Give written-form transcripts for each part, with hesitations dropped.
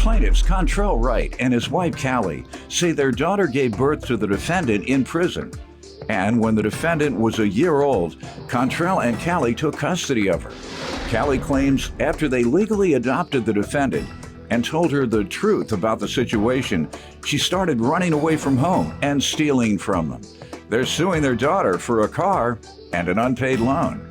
plaintiffs, Contrell Wright and his wife Callie, say their daughter gave birth to the defendant in prison. And when the defendant was a year old, Contrell and Callie took custody of her. Callie claims after they legally adopted the defendant and told her the truth about the situation, she started running away from home and stealing from them. They're suing their daughter for a car and an unpaid loan.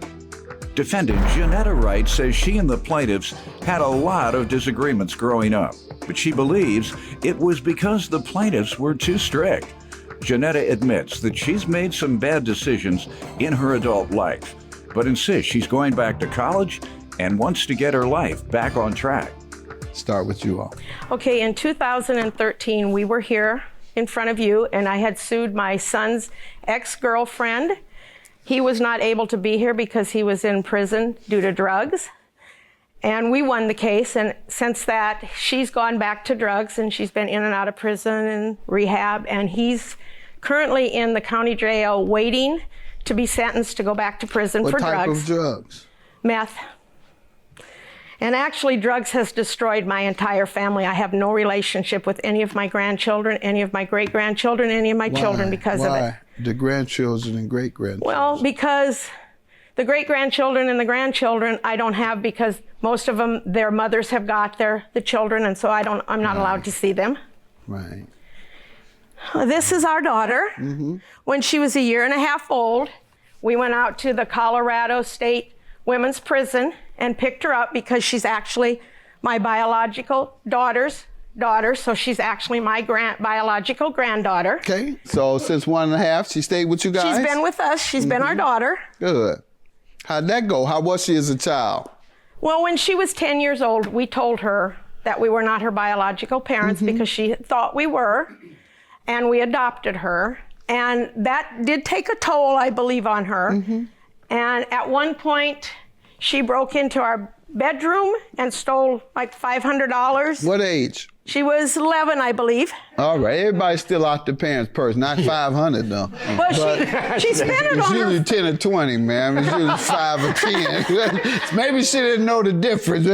Defendant Janetta Wright says she and the plaintiffs had a lot of disagreements growing up, but she believes it was because the plaintiffs were too strict. Janetta admits that she's made some bad decisions in her adult life, but insists she's going back to college and wants to get her life back on track. Start with you all. Okay, in 2013, we were here in front of you, and I had sued my son's ex-girlfriend. He was not able to be here because he was in prison due to drugs. And we won the case, and since that, she's gone back to drugs, and she's been in and out of prison and rehab, and he's currently in the county jail waiting to be sentenced to go back to prison for drugs. What type of drugs? Meth. And actually, drugs has destroyed my entire family. I have no relationship with any of my grandchildren, any of my great-grandchildren, any of my children because of it. The grandchildren and great-grandchildren? Well, because the great-grandchildren and the grandchildren I don't have because most of them, their mothers have got the children, and so I'm not allowed to see them. Right. This is our daughter. Mm-hmm. When she was a year and a half old, we went out to the Colorado State Women's Prison and picked her up because she's actually my biological daughter's daughter, so she's actually my biological granddaughter. Okay, so since 1.5, she stayed with you guys? She's been with us. She's been our daughter. Good. How'd that go? How was she as a child? Well, when she was 10 years old, we told her that we were not her biological parents because she thought we were, and we adopted her. And that did take a toll, I believe, on her. And at one point, she broke into our bedroom and stole like $500. What age? She was 11, I believe. All right, everybody's still out their parents' purse, not 500 though. Well, she spent it on it's her. usually 10 or 20, man. It's usually 5 or 10. Maybe she didn't know the difference.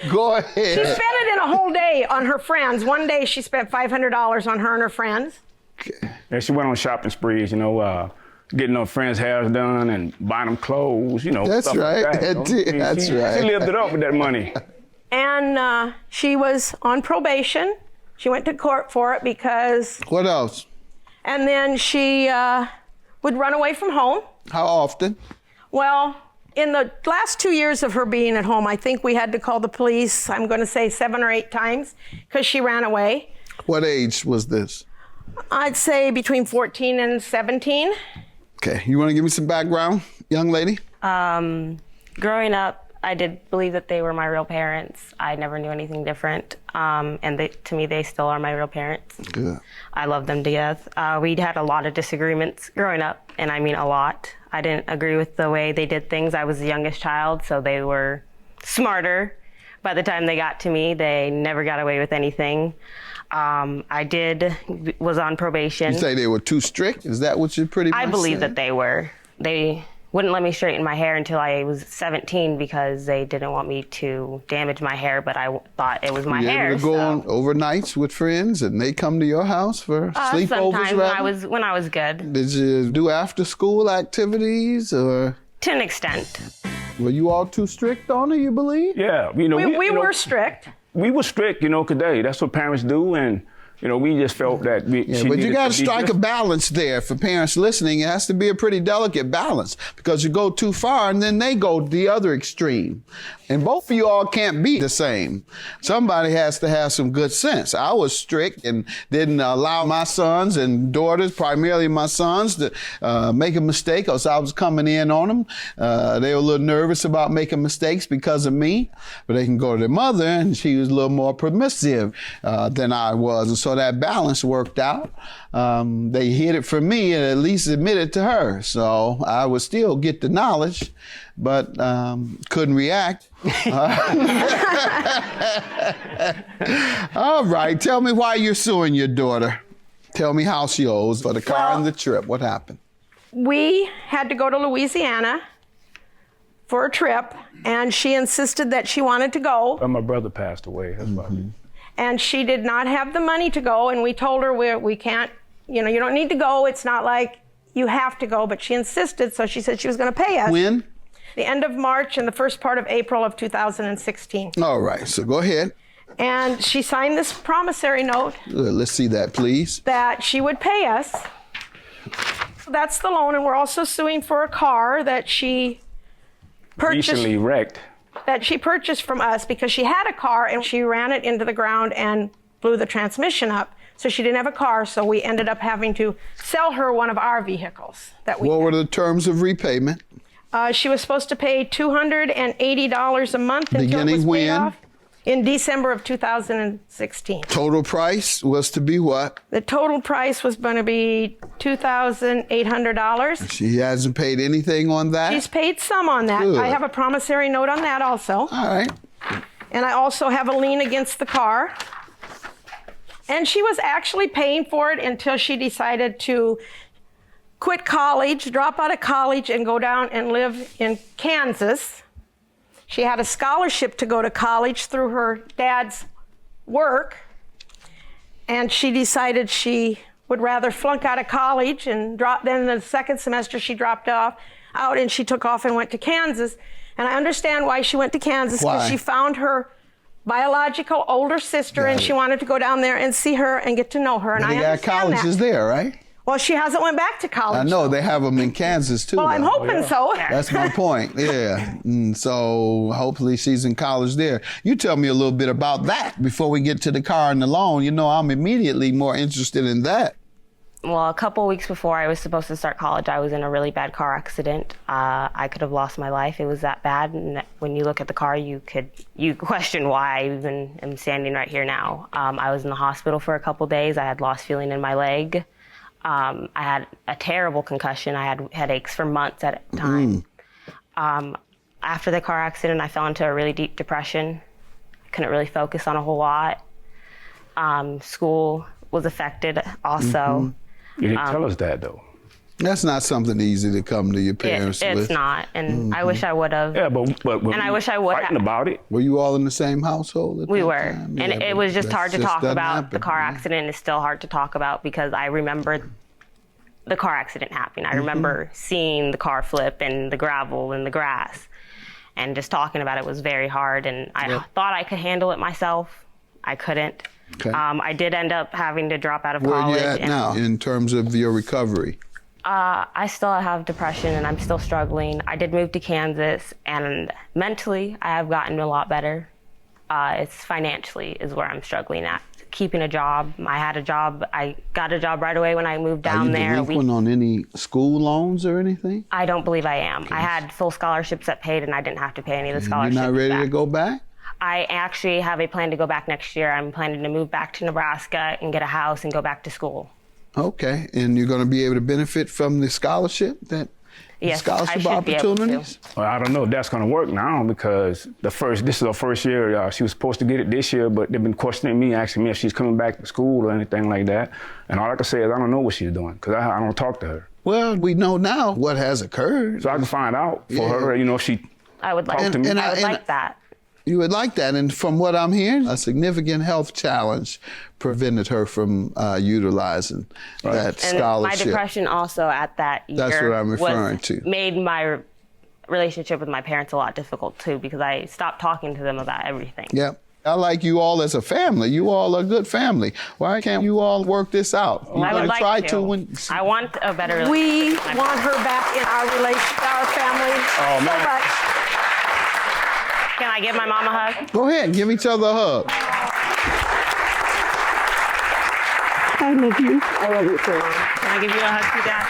Go ahead. She spent it in a whole day on her friends. One day she spent $500 on her and her friends. Okay. Yeah, she went on shopping sprees, getting her friends' hair done and buying them clothes, That's stuff right. like that. That's right. She lived it up with that money. And she was on probation. She went to court for it because... What else? And then she would run away from home. How often? Well, in the last 2 years of her being at home, I think we had to call the police, I'm going to say 7 or 8 times, because she ran away. What age was this? I'd say between 14 and 17. Okay, you want to give me some background, young lady? Growing up, I did believe that they were my real parents. I never knew anything different. And to me, they still are my real parents. Good. I love them to death. We'd had a lot of disagreements growing up, and I mean a lot. I didn't agree with the way they did things. I was the youngest child, so they were smarter. By the time they got to me, they never got away with anything. Was on probation. You say they were too strict? Is that what you're pretty much I believe saying? that they were. They wouldn't let me straighten my hair until I was 17 because they didn't want me to damage my hair, but I thought it was my hair. You able to go on overnights with friends and they come to your house for sleepovers? Sometimes when I was good. Did you do after school activities or? To an extent. Were you all too strict on her, you believe? Yeah, We were strict. We were strict, today. That's what parents do, and we just felt that but you got to strike a balance there. For parents listening, it has to be a pretty delicate balance because you go too far and then they go the other extreme. And both of you all can't be the same. Somebody has to have some good sense. I was strict and didn't allow my sons and daughters, primarily my sons, to make a mistake because I was coming in on them. They were a little nervous about making mistakes because of me, but they can go to their mother and she was a little more permissive than I was. And so that balance worked out. They hid it from me and at least admitted to her. So I would still get the knowledge, but couldn't react. All right, tell me why you're suing your daughter. Tell me how she owes for the car and the trip. What happened? We had to go to Louisiana for a trip, and she insisted that she wanted to go. But my brother passed away. That's about it. And she did not have the money to go, and we told her we can't, you don't need to go. It's not like you have to go, but she insisted, so she said she was going to pay us. When? The end of March and the first part of April of 2016. All right, so go ahead. And she signed this promissory note. Let's see that, please. That she would pay us. That's the loan, and we're also suing for a car that she purchased. Recently wrecked. That she purchased from us because she had a car and she ran it into the ground and blew the transmission up. So she didn't have a car, so we ended up having to sell her one of our vehicles that we What had. were the terms of repayment? She was supposed to pay $280 a month until Beginning it was paid when? off. In December of 2016. Total price was to be what? The total price was going to be $2,800. She hasn't paid anything on that? She's paid some on that. Good. I have a promissory note on that also. All right. And I also have a lien against the car. And she was actually paying for it until she decided to quit college, drop out of college, and go down and live in Kansas. She had a scholarship to go to college through her dad's work, and she decided she would rather flunk out of college and drop. Then the second semester she dropped out, and she took off and went to Kansas. And I understand why she went to Kansas, because Why? she found her biological older sister, Got and it. she wanted to go down there and see her and get to know her. And They I got understand colleges that. there, right? Well, she hasn't went back to college. I know, they have them in Kansas too. Well, I'm though. hoping so. That's my point, yeah. So hopefully she's in college there. You tell me a little bit about that before we get to the car and the loan. I'm immediately more interested in that. Well, a couple weeks before I was supposed to start college, I was in a really bad car accident. I could have lost my life. It was that bad. And when you look at the car, you question why I even am standing right here now. I was in the hospital for a couple days. I had lost feeling in my leg. I had a terrible concussion. I had headaches for months at a time. After the car accident, I fell into a really deep depression. I couldn't really focus on a whole lot. School was affected also. You didn't tell us that, though. That's not something easy to come to your parents with. It's not, and I wish I would have. Yeah, but And I wish I would fighting have. about it. Were you all in the same household at We that were, time? and Yeah, it but was just that hard to just talk doesn't about. happen, The car yeah. accident is still hard to talk about because I remember the car accident happening. I remember seeing the car flip and the gravel and the grass, and just talking about it was very hard. And I thought I could handle it myself. I couldn't. Okay. I did end up having to drop out of Where are college. you at and, now in terms of your recovery? I still have depression and I'm still struggling. I did move to Kansas, and mentally I have gotten a lot better. It's financially is where I'm struggling at. Keeping a job. I had a job. I got a job right away when I moved down there. Are you delinquent on any school loans or anything? I don't believe I am. I had full scholarships that paid, and I didn't have to pay any of the You're scholarships not ready back. to go back? I actually have a plan to go back next year. I'm planning to move back to Nebraska and get a house and go back to school. Okay, and you're going to be able to benefit from the scholarship, Yes, scholarship I should be able to. opportunities? Well, I don't know if that's going to work now because this is her first year. She was supposed to get it this year, but they've been questioning me, asking me if she's coming back to school or anything like that. And all I can say is I don't know what she's doing because I don't talk to her. Well, we know now what has occurred. So I can find out for Yeah. her, if she I would like, Talk to me. I would like that. You would like that, and from what I'm hearing, a significant health challenge prevented her from utilizing that And scholarship. my depression also at that year That's what I'm referring to. Made my relationship with my parents a lot difficult too, because I stopped talking to them about everything. Yep. I like you all as a family. You all are a good family. Why can't you all work this out? You're I gonna would like try to. when I want a better We relationship with my want her back in our our family Oh, so man. much. Can I give my mom a hug? Go ahead and give each other a hug. I love you. I love you too, Mom. Can I give you a hug too, Dad?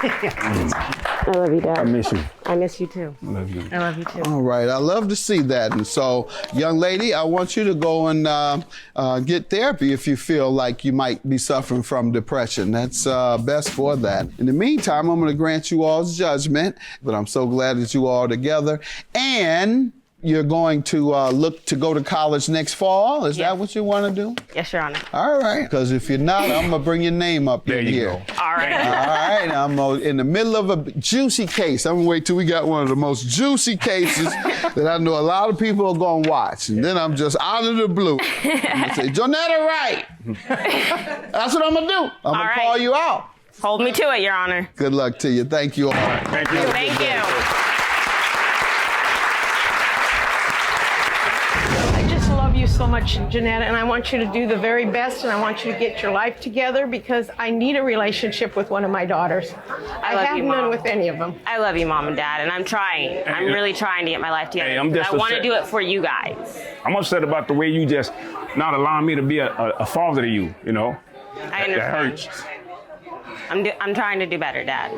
I love you, Dad. I miss you. I miss you too. I love you. I love you too. All right, I love to see that. And so, young lady, I want you to go and get therapy if you feel like you might be suffering from depression. That's best for that. In the meantime, I'm going to grant you all's judgment, but I'm so glad that you all are together. And You're going to look to go to college next fall? Is that what you want to do? Yes, Your Honor. All right, because if you're not, I'm going to bring your name up There in you here. go. All right. All right, I'm in the middle of a juicy case. I'm gonna wait till we got one of the most juicy cases that I know a lot of people are gonna watch. And then I'm just out of the blue. I'm gonna say, Jonetta Wright. That's what I'm gonna do. I'm gonna call you out. Hold me to it, Your Honor. Good luck to you. Thank you all. Thank you. Thank you. I just love you so much, Janetta, and I want you to do the very best, and I want you to get your life together because I need a relationship with one of my daughters. I love have you, none Mom. with any of them. I love you, Mom and Dad, and I'm trying. I'm really trying to get my life together. Hey, I'm just I want to upset. do it for you guys. I'm upset about the way you just not allowing me to be a father to you, you know? I That understand. hurts. I'm trying to do better, Dad.